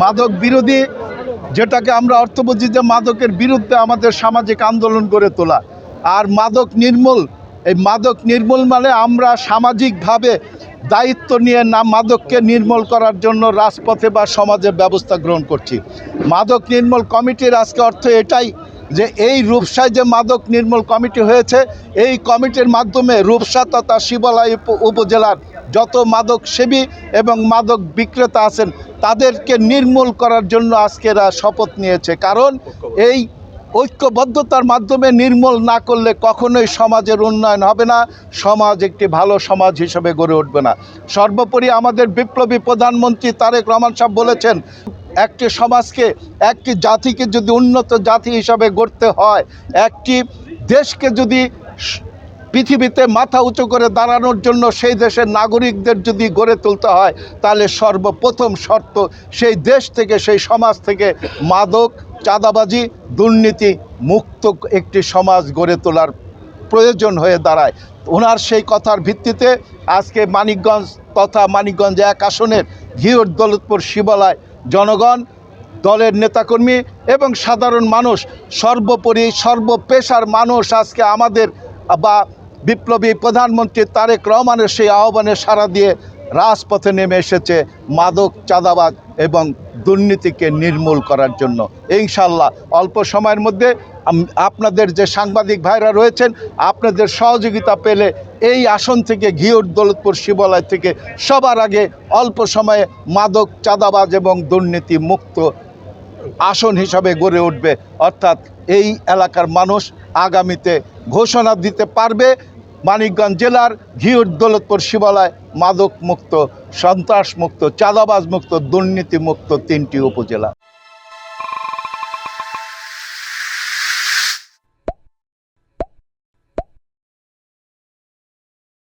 মাদক বিরোধী, যেটাকে আমরা অর্থ বুঝি যে মাদকের বিরুদ্ধে আমাদের সামাজিক আন্দোলন গড়ে তোলা। আর মাদক নির্মূল, এই মাদক নির্মূল মানে আমরা সামাজিকভাবে দায়িত্ব নিয়ে মাদককে নির্মূল করার জন্য রাজপথে বা সমাজে ব্যবস্থা গ্রহণ করছি। মাদক নির্মূল কমিটির আজকে অর্থ এটাই যে এই রূপসায় যে মাদক নির্মূল কমিটি হয়েছে, এই কমিটির মাধ্যমে রূপসা তথা শিবালয় উপজেলার যত মাদক সেবী এবং মাদক বিক্রেতা আছেন তাদেরকে নির্মূল করার জন্য আজকেরা শপথ নিয়েছে। কারণ এই ঐক্যবদ্ধতার মাধ্যমে নির্মূল না করলে কখনোই সমাজের উন্নয়ন হবে না, সমাজ একটি ভালো সমাজ হিসেবে গড়ে উঠবে না। সর্বোপরি আমাদের বিপ্লবী প্রধানমন্ত্রী তারেক রহমান সাহেব বলেছেন, একটি সমাজকে, একটি জাতিকে যদি উন্নত জাতি হিসাবে গড়তে হয়, একটি দেশকে যদি পৃথিবীতে মাথা উঁচু করে দাঁড়ানোর জন্য সেই দেশের নাগরিকদের যদি গড়ে তুলতে হয়, তাহলে সর্বপ্রথম শর্ত সেই দেশ থেকে, সেই সমাজ থেকে মাদক, চাঁদাবাজি, দুর্নীতি মুক্ত একটি সমাজ গড়ে তোলার প্রয়োজন হয়ে দাঁড়ায়। ওনার সেই কথার ভিত্তিতে আজকে মানিকগঞ্জ তথা মানিকগঞ্জ 1 আসনের ঘিওর দৌলতপুর শিবালয় জনগণ, দলের নেতাকর্মী এবং সাধারণ মানুষ, সর্বোপরি সর্বপেশার মানুষ আজকে আমাদের বা বিপ্লবী প্রধানমন্ত্রী তারেক রহমানের সেই আহ্বানে সাড়া দিয়ে রাজপথে নেমে এসেছে মাদক, চাঁদাবাজ এবং দুর্নীতিকে নির্মূল করার জন্য। ইনশাআল্লাহ অল্প সময়ের মধ্যে আপনাদের যে সাংবাদিক ভাইরা রয়েছেন, আপনাদের সহযোগিতা পেলে এই আসন থেকে ঘিওর দৌলতপুর শিবালয় থেকে সবার আগে অল্প সময়ে মাদক, চাঁদাবাজ এবং দুর্নীতি মুক্ত আসন হিসাবে গড়ে উঠবে। অর্থাৎ এই এলাকার মানুষ আগামীতে ঘোষণা দিতে পারবে মানিকগঞ্জ জেলার ঘিওর দৌলতপুর শিবালয় মাদক মুক্ত, সন্ত্রাস মুক্ত, চাঁদাবাজ মুক্ত, দুর্নীতি মুক্ত 3টি উপজেলা।